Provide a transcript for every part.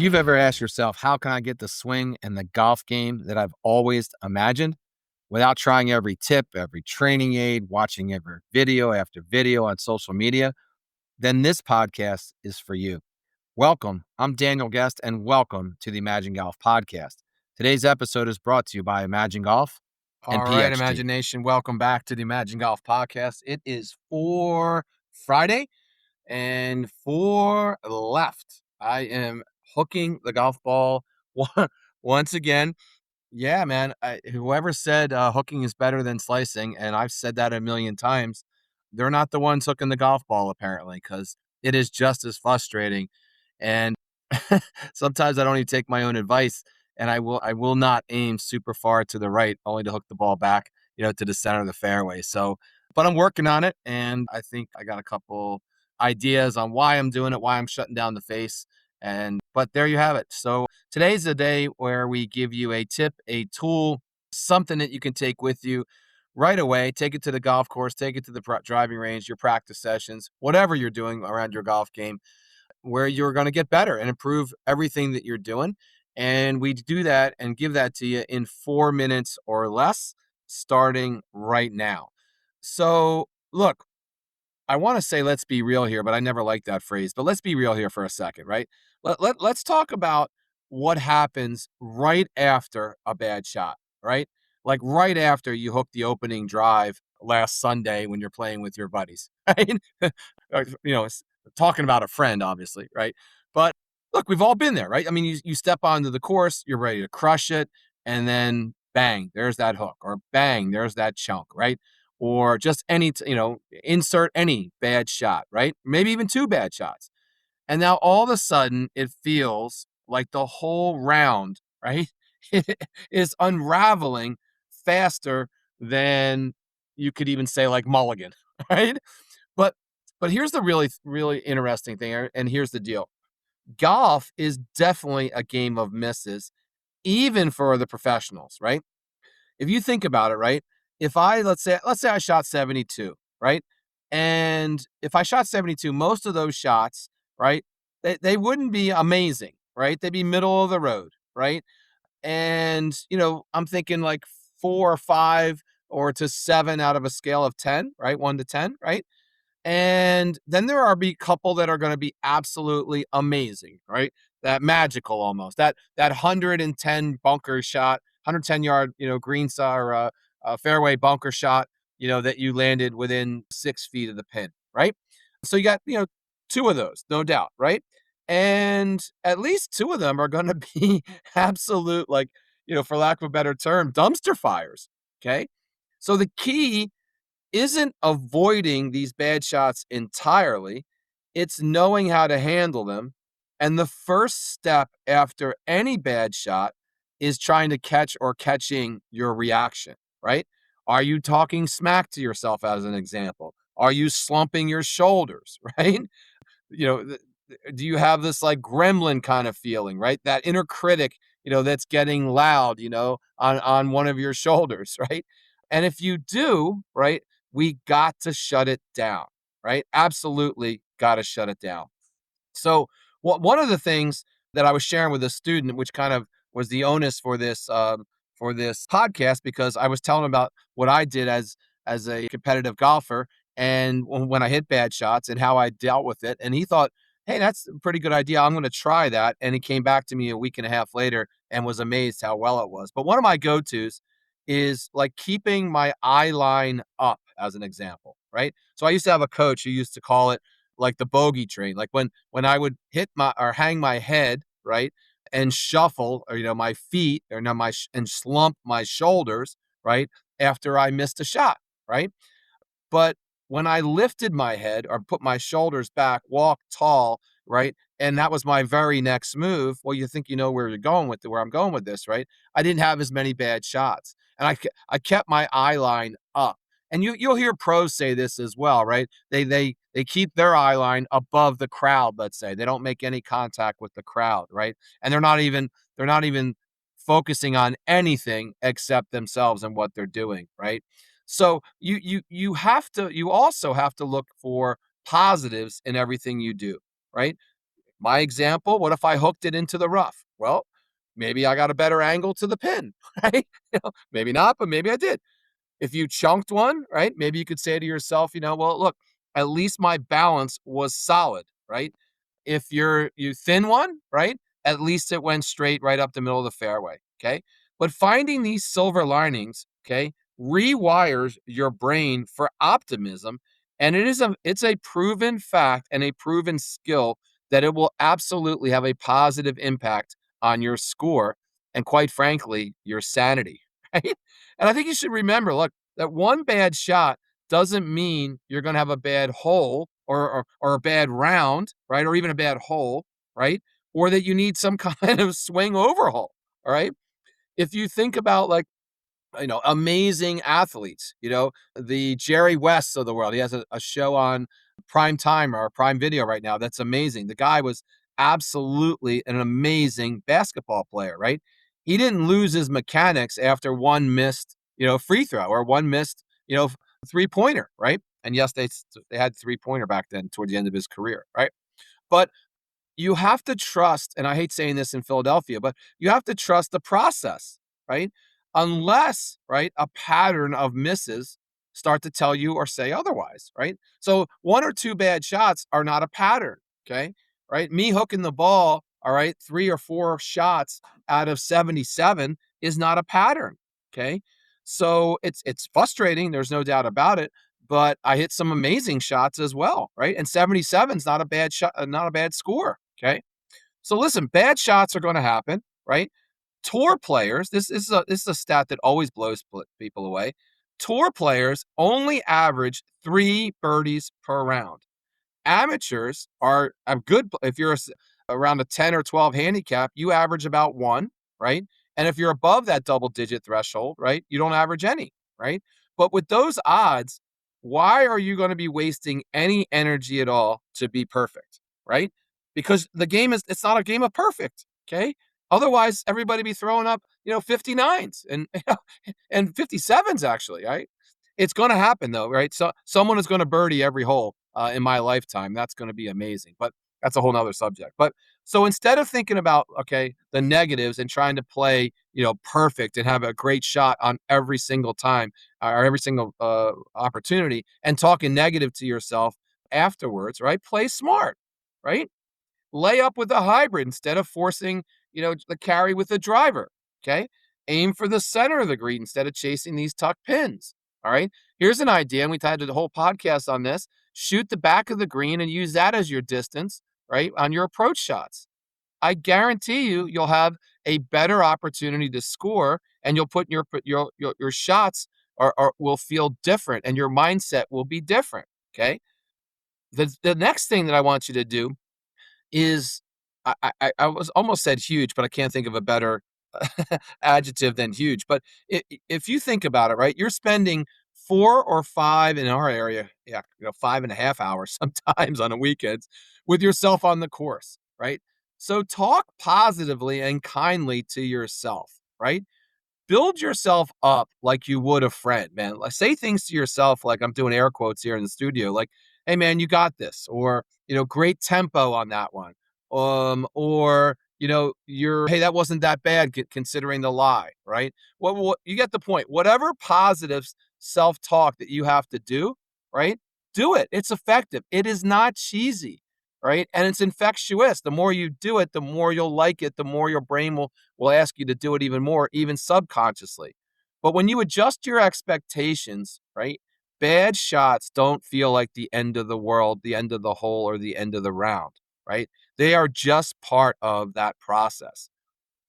you've ever asked yourself, how can I get the swing and the golf game that I've always imagined without trying every tip, every training aid, watching every video after video on social media, then this podcast is for you. Welcome. I'm Daniel Guest, and welcome to the Imagen Golf Podcast. Today's episode is brought to you by Imagen Golf and All PXG. right, Imagination, welcome back to the Imagen Golf Podcast. It is FORE Friday, and FORE left. I am hooking the golf ball once again. Yeah, man, whoever said hooking is better than slicing, and I've said that a million times, they're not the ones hooking the golf ball, apparently, because it is just as frustrating. And sometimes I don't even take my own advice, and I will not aim super far to the right, only to hook the ball back, to the center of the fairway. So, but I'm working on it, and I think I got a couple ideas on why I'm doing it, why I'm shutting down the face. But there you have it. So today's the day where we give you a tip, a tool, something that you can take with you right away. Take it to the golf course, take it to the driving range, your practice sessions, whatever you're doing around your golf game, where you're going to get better and improve everything that you're doing. And we do that and give that to you in 4 minutes or less, starting right now. So look, I want to say let's be real here, but I never liked that phrase. But let's be real here for a second, right? Let's talk about what happens right after a bad shot, right? Like right after you hook the opening drive last Sunday when you're playing with your buddies, right? Talking about a friend, obviously, right? But look, we've all been there, right? I mean, you step onto the course, you're ready to crush it, and then bang, there's that hook, or bang, there's that chunk, right? Or just insert any bad shot, right? Maybe even 2 bad shots. And now all of a sudden it feels like the whole round, right, is unraveling faster than you could even say like mulligan, right? But here's the really, really interesting thing, and here's the deal. Golf is definitely a game of misses, even for the professionals, right? If you think about it, right? If let's say I shot 72, right? And if I shot 72, most of those shots, right, they wouldn't be amazing, right? They'd be middle of the road, right? And, I'm thinking like 4 or 5 or to 7 out of a scale of 10, right? 1 to 10, right? And then there are a couple that are going to be absolutely amazing, right? That magical almost, that 110 bunker shot, 110 yard, green or fairway bunker shot, that you landed within 6 feet of the pin, right? So you got, 2 of those, no doubt, right? And at least 2 of them are going to be absolute, like, for lack of a better term, dumpster fires. Okay. So the key isn't avoiding these bad shots entirely. It's knowing how to handle them. And the first step after any bad shot is trying to catching your reaction, right? Are you talking smack to yourself as an example? Are you slumping your shoulders, right? Do you have this like gremlin kind of feeling, right? That inner critic, that's getting loud, on one of your shoulders, right? And if you do, right, we got to shut it down, right? Absolutely got to shut it down. So one of the things that I was sharing with a student, which kind of was the onus for this podcast, because I was telling him about what I did as a competitive golfer and when I hit bad shots and how I dealt with it. And he thought, hey, that's a pretty good idea. I'm going to try that. And he came back to me a week and a half later and was amazed how well it was. But one of my go-tos is like keeping my eye line up, as an example, right? So I used to have a coach who used to call it like the bogey train. Like when I would hang my head, right, and shuffle, or my feet, or and slump my shoulders, right, after I missed a shot, right? But when I lifted my head or put my shoulders back, walked tall, right, and that was my very next move. Well, you think you know where I'm going with this, right? I didn't have as many bad shots, and I kept my eye line up. And you'll hear pros say this as well, right? They keep their eye line above the crowd. Let's say they don't make any contact with the crowd, right? And they're not even focusing on anything except themselves and what they're doing, right? So you also have to look for positives in everything you do, right? My example, what if I hooked it into the rough? Well, maybe I got a better angle to the pin, right? Maybe not, but maybe I did. If you chunked one, right? Maybe you could say to yourself, well, look, at least my balance was solid, right? If you thin one, right? At least it went straight right up the middle of the fairway, okay? But finding these silver linings, okay, rewires your brain for optimism, and it's a proven fact and a proven skill that it will absolutely have a positive impact on your score and, quite frankly, your sanity, right? And I think you should remember, look, that one bad shot doesn't mean you're going to have a bad hole or a bad round, right? Or even a bad hole, right? Or that you need some kind of swing overhaul, all right? If you think about like, amazing athletes, the Jerry Wests of the world, he has a show on Prime Time or Prime Video right now. That's amazing. The guy was absolutely an amazing basketball player, right? He didn't lose his mechanics after one missed, free throw or one missed, 3-pointer, right? And yes, they had 3-pointer back then toward the end of his career, right? But you have to trust, and I hate saying this in Philadelphia, but you have to trust the process, right? Unless, right, a pattern of misses start to tell you or say otherwise, right? So one or two bad shots are not a pattern, okay? Right? Me hooking the ball, all right, 3 or 4 shots out of 77 is not a pattern, okay? So it's frustrating, there's no doubt about it, but I hit some amazing shots as well, right? And 77 is not a bad shot, not a bad score, okay? So listen, bad shots are going to happen, right? Tour players, this is a stat that always blows people away. Tour players only average 3 birdies per round. Amateurs are a good, if you're around a 10 or 12 handicap, you average about 1, right? And if you're above that double digit threshold, right, you don't average any, right? But with those odds, why are you going to be wasting any energy at all to be perfect, right? Because it's not a game of perfect, okay? Otherwise, everybody be throwing up, 59s and 57s actually, right? It's going to happen though, right? So someone is going to birdie every hole in my lifetime. That's going to be amazing, but that's a whole nother subject. But so instead of thinking about, okay, the negatives and trying to play, perfect and have a great shot on every single time or every single opportunity and talking negative to yourself afterwards, right? Play smart, right? Lay up with a hybrid instead of forcing, the carry with the driver. Okay. Aim for the center of the green instead of chasing these tuck pins. All right. Here's an idea, and we've had a whole podcast on this. Shoot the back of the green and use that as your distance, right, on your approach shots. I guarantee you'll have a better opportunity to score, and you'll put your shots will feel different, and your mindset will be different. Okay. The next thing that I want you to do is I was almost said huge, but I can't think of a better adjective than huge. But if you think about it, right, you're spending 4 or 5 in our area, 5.5 hours sometimes on the weekends with yourself on the course, right? So talk positively and kindly to yourself, right? Build yourself up like you would a friend, man. Like, say things to yourself like I'm doing air quotes here in the studio, like, "Hey, man, you got this," or "Great tempo on that one," or "Hey, that wasn't that bad considering the lie," right? What you get the point. Whatever positive self-talk that you have to do, right? Do it. It's effective. It is not cheesy, right? And it's infectious. The more you do it, the more you'll like it. The more your brain will ask you to do it even more, even subconsciously. But when you adjust your expectations, right, bad shots don't feel like the end of the world, the end of the hole, or the end of the round, right? They are just part of that process.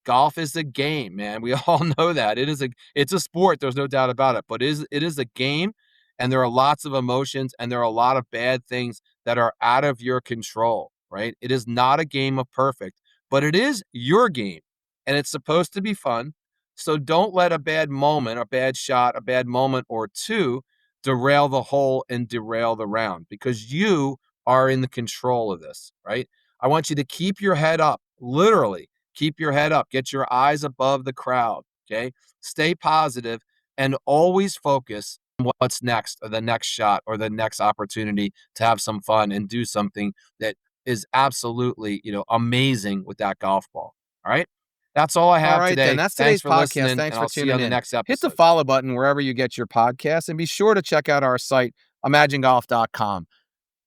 Golf is a game, man. We all know that. It's a sport, there's no doubt about it, but it is a game, and there are lots of emotions, and there are a lot of bad things that are out of your control, right? It is not a game of perfect, but it is your game, and it's supposed to be fun. So don't let a bad moment, a bad shot, a bad moment or two derail the hole and derail the round, because you are in the control of this, right? I want you to keep your head up, literally. Keep your head up. Get your eyes above the crowd, okay? Stay positive and always focus on what's next, or the next shot, or the next opportunity to have some fun and do something that is absolutely, amazing with that golf ball. All right. That's all I All have right, then. today. That's Thanks today's for podcast. listening, Thanks and for I'll see you tuning on the in. next Hit the episode. follow button wherever you get your podcasts, and be sure to check out our site, imagengolf.com.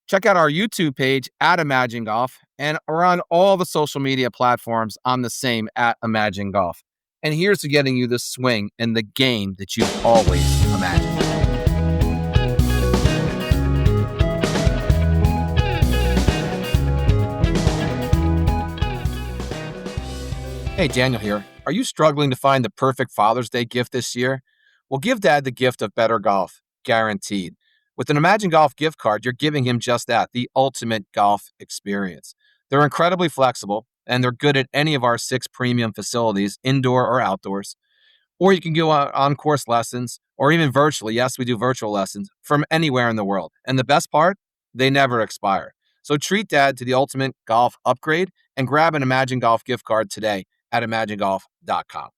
Check out our YouTube page at Imagen Golf, and we're on all the social media platforms on the same at Imagen Golf. And here's to getting you the swing and the game that you've always imagined. Hey, Daniel here. Are you struggling to find the perfect Father's Day gift this year? Well, give Dad the gift of better golf, guaranteed. With an Imagen Golf gift card, you're giving him just that, the ultimate golf experience. They're incredibly flexible, and they're good at any of our 6 premium facilities, indoor or outdoors. Or you can go on course lessons, or even virtually. Yes, we do virtual lessons from anywhere in the world. And the best part, they never expire. So treat Dad to the ultimate golf upgrade and grab an Imagen Golf gift card today at imagengolf.com.